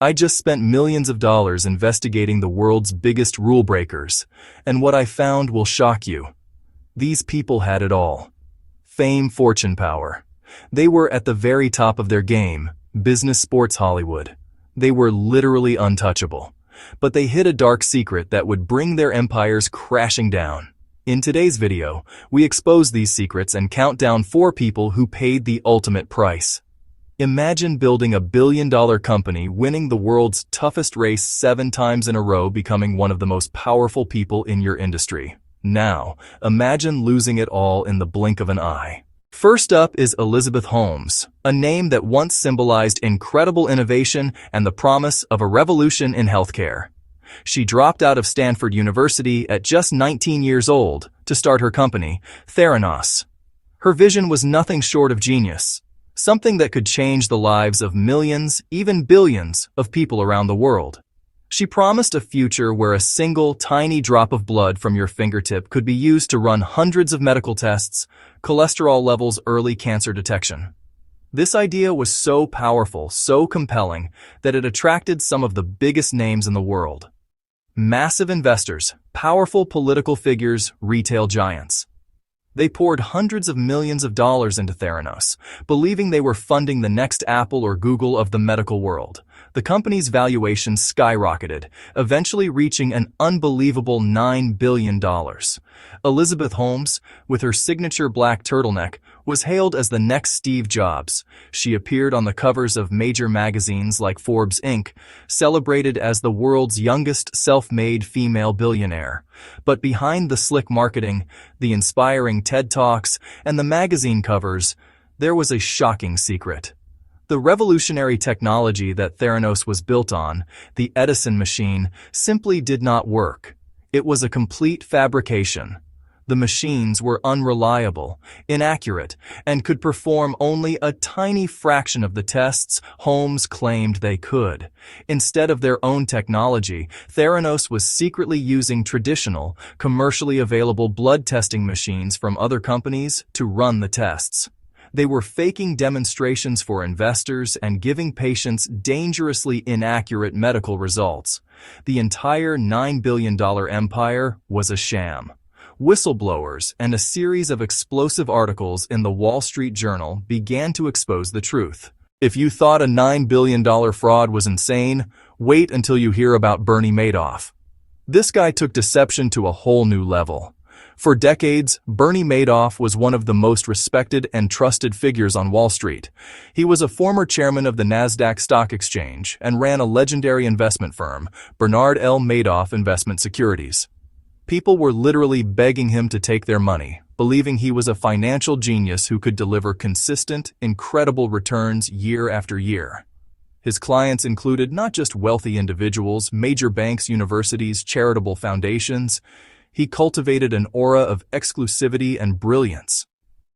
I just spent millions of dollars investigating the world's biggest rule breakers, and what I found will shock you. These people had it all. Fame, fortune, power. They were at the very top of their game, business, sports, Hollywood. They were literally untouchable. But they hid a dark secret that would bring their empires crashing down. In today's video, we expose these secrets and count down 4 people who paid the ultimate price. Imagine building a billion-dollar company, winning the world's toughest race 7 times in a row, becoming one of the most powerful people in your industry. Now, imagine losing it all in the blink of an eye. First up is Elizabeth Holmes, a name that once symbolized incredible innovation and the promise of a revolution in healthcare. She dropped out of Stanford University at just 19 years old to start her company, Theranos. Her vision was nothing short of genius, something that could change the lives of millions, even billions, of people around the world. She promised a future where a single, tiny drop of blood from your fingertip could be used to run hundreds of medical tests, cholesterol levels, early cancer detection. This idea was so powerful, so compelling, that it attracted some of the biggest names in the world. Massive investors, powerful political figures, retail giants. They poured hundreds of millions of dollars into Theranos, believing they were funding the next Apple or Google of the medical world. The company's valuation skyrocketed, eventually reaching an unbelievable $9 billion. Elizabeth Holmes, with her signature black turtleneck, was hailed as the next Steve Jobs. She appeared on the covers of major magazines like Forbes Inc., celebrated as the world's youngest self-made female billionaire. But behind the slick marketing, the inspiring TED Talks, and the magazine covers, there was a shocking secret. The revolutionary technology that Theranos was built on, the Edison machine, simply did not work. It was a complete fabrication. The machines were unreliable, inaccurate, and could perform only a tiny fraction of the tests Holmes claimed they could. Instead of their own technology, Theranos was secretly using traditional, commercially available blood testing machines from other companies to run the tests. They were faking demonstrations for investors and giving patients dangerously inaccurate medical results. The entire $9 billion empire was a sham. Whistleblowers and a series of explosive articles in the Wall Street Journal began to expose the truth. If you thought a $9 billion fraud was insane, wait until you hear about Bernie Madoff. This guy took deception to a whole new level. For decades, Bernie Madoff was one of the most respected and trusted figures on Wall Street. He was a former chairman of the Nasdaq Stock Exchange and ran a legendary investment firm, Bernard L. Madoff Investment Securities. People were literally begging him to take their money, believing he was a financial genius who could deliver consistent, incredible returns year after year. His clients included not just wealthy individuals, major banks, universities, charitable foundations. He cultivated an aura of exclusivity and brilliance.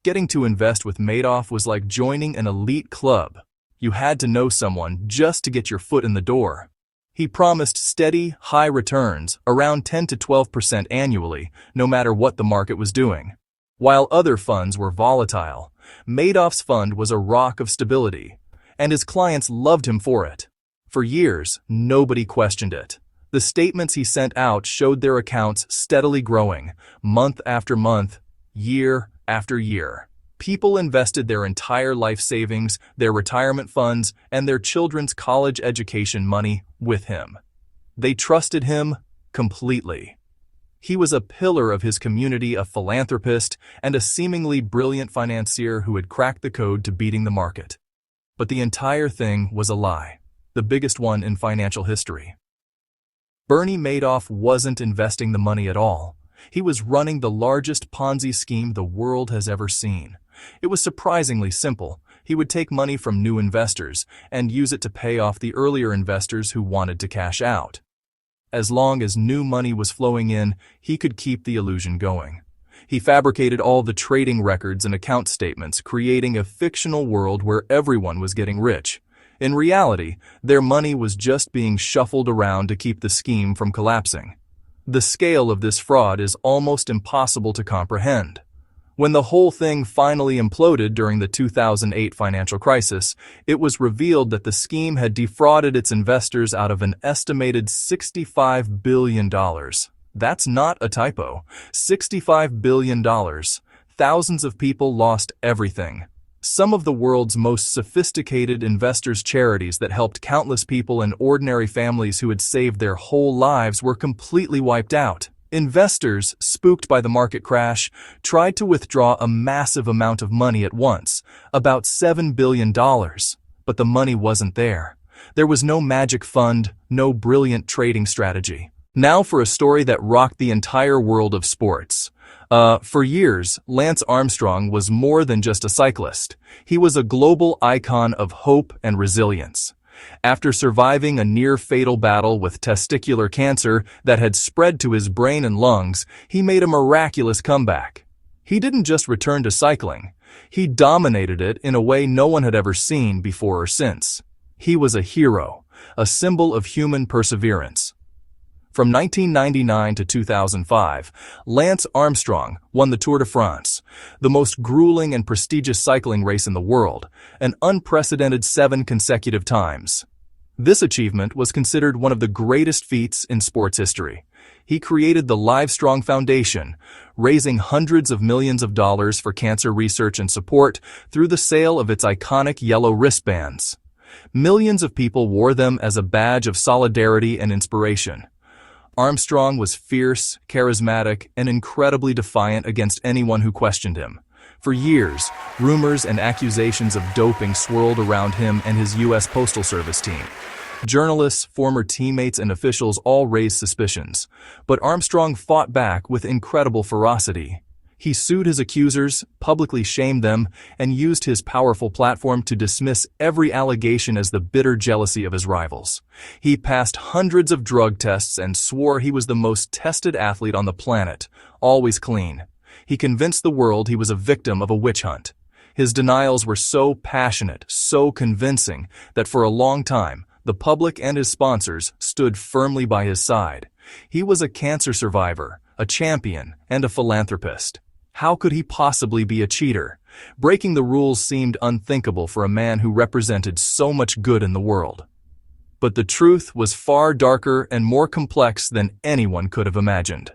Getting to invest with Madoff was like joining an elite club. You had to know someone just to get your foot in the door. He promised steady, high returns, around 10 to 12% annually, no matter what the market was doing. While other funds were volatile, Madoff's fund was a rock of stability, and his clients loved him for it. For years, nobody questioned it. The statements he sent out showed their accounts steadily growing, month after month, year after year. People invested their entire life savings, their retirement funds, and their children's college education money with him. They trusted him completely. He was a pillar of his community, a philanthropist, and a seemingly brilliant financier who had cracked the code to beating the market. But the entire thing was a lie, the biggest one in financial history. Bernie Madoff wasn't investing the money at all. He was running the largest Ponzi scheme the world has ever seen. It was surprisingly simple. He would take money from new investors and use it to pay off the earlier investors who wanted to cash out. As long as new money was flowing in, he could keep the illusion going. He fabricated all the trading records and account statements, creating a fictional world where everyone was getting rich. In reality, their money was just being shuffled around to keep the scheme from collapsing. The scale of this fraud is almost impossible to comprehend. When the whole thing finally imploded during the 2008 financial crisis, it was revealed that the scheme had defrauded its investors out of an estimated $65 billion. That's not a typo. $65 billion. Thousands of people lost everything. Some of the world's most sophisticated investors' charities that helped countless people and ordinary families who had saved their whole lives were completely wiped out. Investors, spooked by the market crash, tried to withdraw a massive amount of money at once, about $7 billion, but the money wasn't there. There was no magic fund, no brilliant trading strategy. Now for a story that rocked the entire world of sports. For years, Lance Armstrong was more than just a cyclist. He was a global icon of hope and resilience. After surviving a near-fatal battle with testicular cancer that had spread to his brain and lungs, he made a miraculous comeback. He didn't just return to cycling. He dominated it in a way no one had ever seen before or since. He was a hero, a symbol of human perseverance. From 1999 to 2005, Lance Armstrong won the Tour de France, the most grueling and prestigious cycling race in the world, an unprecedented 7 consecutive times. This achievement was considered one of the greatest feats in sports history. He created the Livestrong Foundation, raising hundreds of millions of dollars for cancer research and support through the sale of its iconic yellow wristbands. Millions of people wore them as a badge of solidarity and inspiration. Armstrong was fierce, charismatic, and incredibly defiant against anyone who questioned him. For years, rumors and accusations of doping swirled around him and his U.S. Postal Service team. Journalists, former teammates, and officials all raised suspicions, but Armstrong fought back with incredible ferocity. He sued his accusers, publicly shamed them, and used his powerful platform to dismiss every allegation as the bitter jealousy of his rivals. He passed hundreds of drug tests and swore he was the most tested athlete on the planet, always clean. He convinced the world he was a victim of a witch hunt. His denials were so passionate, so convincing, that for a long time, the public and his sponsors stood firmly by his side. He was a cancer survivor, a champion, and a philanthropist. How could he possibly be a cheater? Breaking the rules seemed unthinkable for a man who represented so much good in the world. But the truth was far darker and more complex than anyone could have imagined.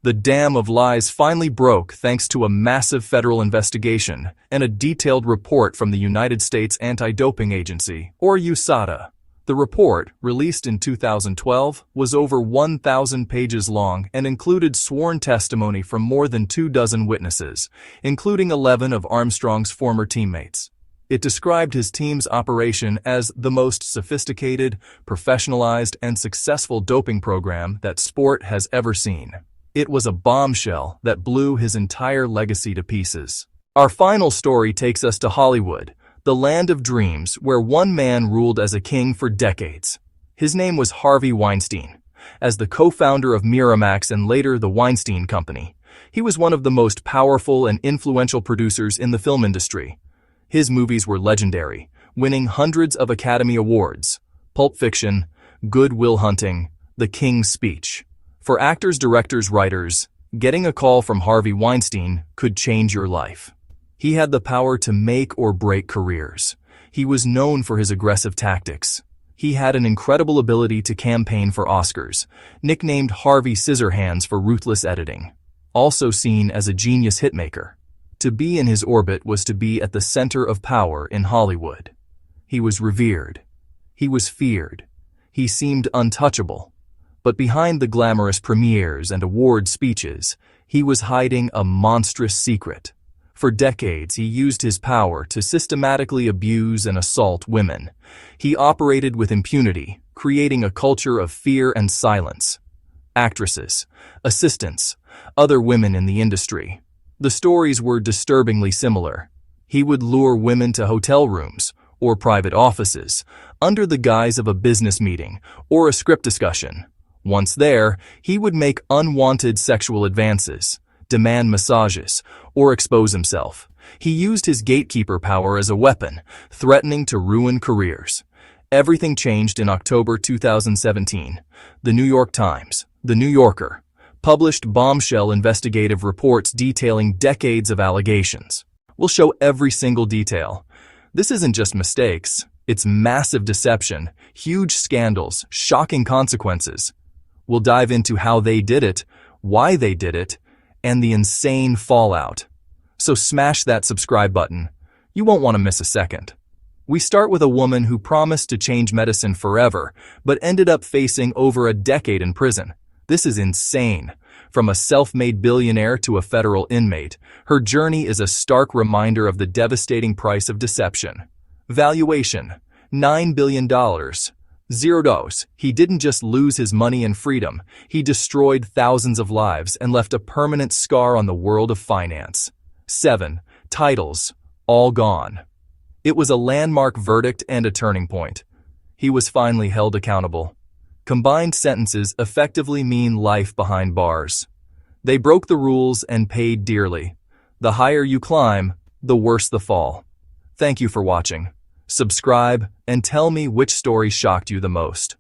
The dam of lies finally broke thanks to a massive federal investigation and a detailed report from the United States Anti-Doping Agency, or USADA. The report, released in 2012, was over 1,000 pages long and included sworn testimony from more than 24 witnesses, including 11 of Armstrong's former teammates. It described his team's operation as the most sophisticated, professionalized, and successful doping program that sport has ever seen. It was a bombshell that blew his entire legacy to pieces. Our final story takes us to Hollywood, the land of dreams where one man ruled as a king for decades. His name was Harvey Weinstein. As the co-founder of Miramax and later the Weinstein Company, he was one of the most powerful and influential producers in the film industry. His movies were legendary, winning hundreds of Academy Awards. Pulp Fiction, Good Will Hunting, The King's Speech. For actors, directors, writers, getting a call from Harvey Weinstein could change your life. He had the power to make or break careers. He was known for his aggressive tactics. He had an incredible ability to campaign for Oscars, nicknamed Harvey Scissorhands for ruthless editing. Also seen as a genius hitmaker. To be in his orbit was to be at the center of power in Hollywood. He was revered. He was feared. He seemed untouchable. But behind the glamorous premieres and award speeches, he was hiding a monstrous secret. For decades, he used his power to systematically abuse and assault women. He operated with impunity, creating a culture of fear and silence. Actresses, assistants, other women in the industry. The stories were disturbingly similar. He would lure women to hotel rooms or private offices under the guise of a business meeting or a script discussion. Once there, he would make unwanted sexual advances, demand massages, or expose himself. He used his gatekeeper power as a weapon, threatening to ruin careers. Everything changed in October 2017. The New York Times, The New Yorker, Published bombshell investigative reports detailing decades of allegations. We'll show every single detail. This isn't just mistakes, it's massive deception, huge scandals, shocking consequences. We'll dive into how they did it, why they did it, and the insane fallout. So smash that subscribe button. You won't want to miss a second. We start with a woman who promised to change medicine forever, but ended up facing over a decade in prison. This is insane. From a self-made billionaire to a federal inmate, her journey is a stark reminder of the devastating price of deception. Valuation: $9 billion. $0. He didn't just lose his money and freedom, he destroyed thousands of lives and left a permanent scar on the world of finance. 7. Titles: all gone. It was a landmark verdict and a turning point. He was finally held accountable. Combined sentences effectively mean life behind bars. They broke the rules and paid dearly. The higher you climb, the worse the fall. Thank you for watching. Subscribe and tell me which story shocked you the most.